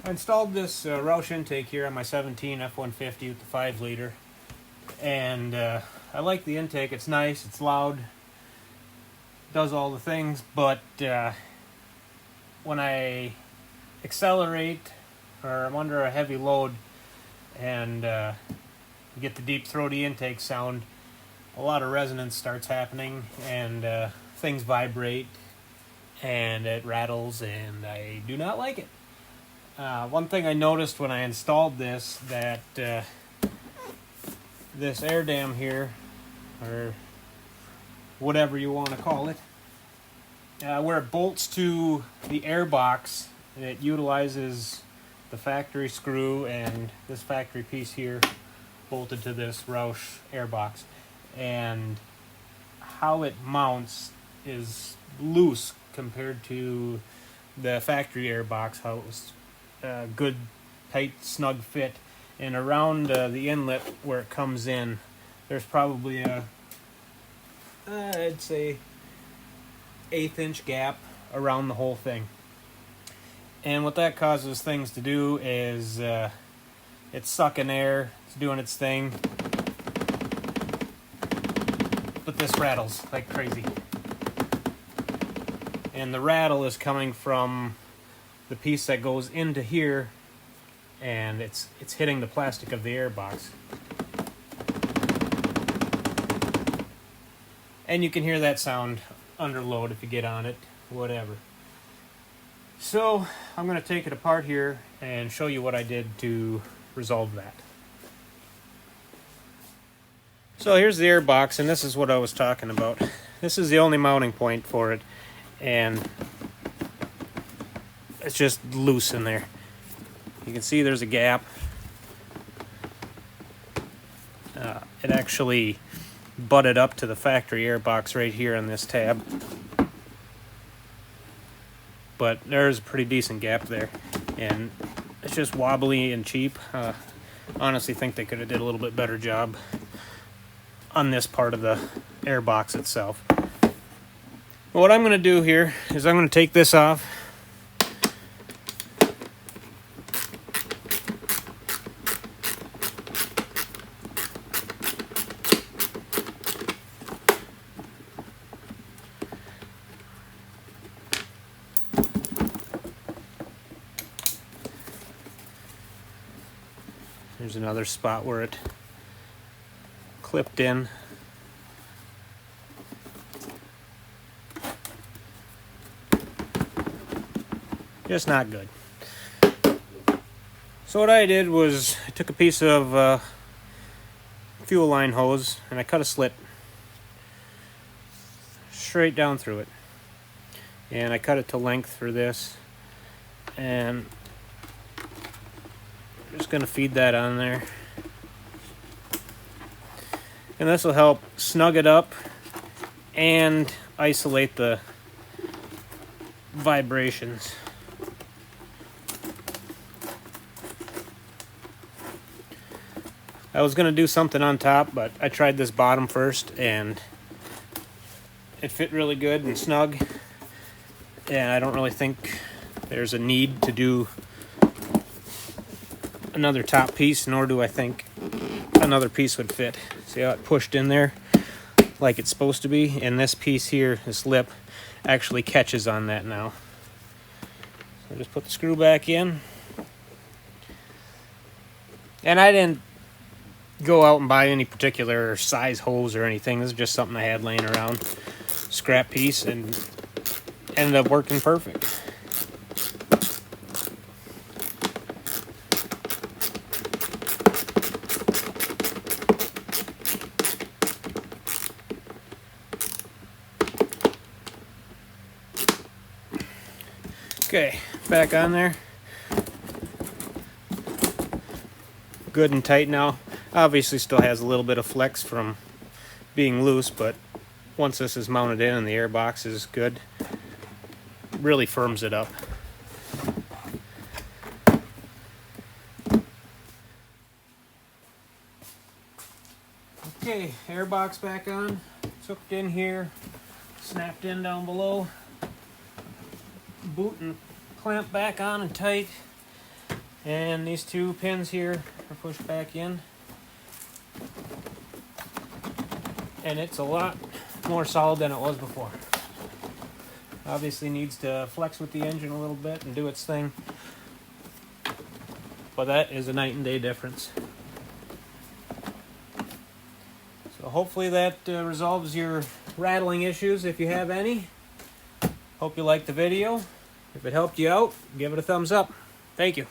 I installed this Roush intake here on my 17 F150 with the 5 liter, and I like the intake. It's nice, it's loud, does all the things, but when I accelerate or I'm under a heavy load and get the deep throaty intake sound, a lot of resonance starts happening and things vibrate and it rattles, and I do not like it. One thing I noticed when I installed this, that this air dam here, or whatever you want to call it, where it bolts to the air box, it utilizes the factory screw and this factory piece here bolted to this Roush air box, and how it mounts is loose compared to the factory air box, how it was good, tight, snug fit. And around the inlet where it comes in, there's probably a, I'd say, 1/8 inch gap around the whole thing. And what that causes things to do is it's sucking air, it's doing its thing, but this rattles like crazy. And the rattle is coming from the piece that goes into here, and it's hitting the plastic of the air box. And you can hear that sound under load if you get on it, whatever. So I'm going to take it apart here and show you what I did to resolve that. So here's the air box, and this is what I was talking about. This is the only mounting point for it, and it's just loose in there. You can see there's a gap. It actually butted up to the factory air box right here on this tab, but there's a pretty decent gap there, and it's just wobbly and cheap. Honestly think they could have did a little bit better job on this part of the air box itself. What I'm going to do here is I'm going to take this off. There's another spot where it clipped in. Just not good. So what I did was I took a piece of fuel line hose and I cut a slit straight down through it. And I cut it to length for this, and I'm just going to feed that on there. And this will help snug it up and isolate the vibrations. I was going to do something on top, but I tried this bottom first and it fit really good and snug. And I don't really think there's a need to do another top piece, nor do I think another piece would fit. See how it pushed in there like it's supposed to be? And this piece here, this lip, actually catches on that now. So just put the screw back in. And I didn't go out and buy any particular size hose or anything. This is just something I had laying around. Scrap piece, and ended up working perfect. Okay, back on there. Good and tight now. Obviously still has a little bit of flex from being loose, but once this is mounted in and the air box is good, it really firms it up. Okay, air box back on. It's hooked in here, snapped in down below. Boot and clamp back on and tight. And these two pins here are pushed back in. And it's a lot more solid than it was before. Obviously needs to flex with the engine a little bit and do its thing. But that is a night and day difference. So hopefully that resolves your rattling issues if you have any. Hope you liked the video. If it helped you out, give it a thumbs up. Thank you.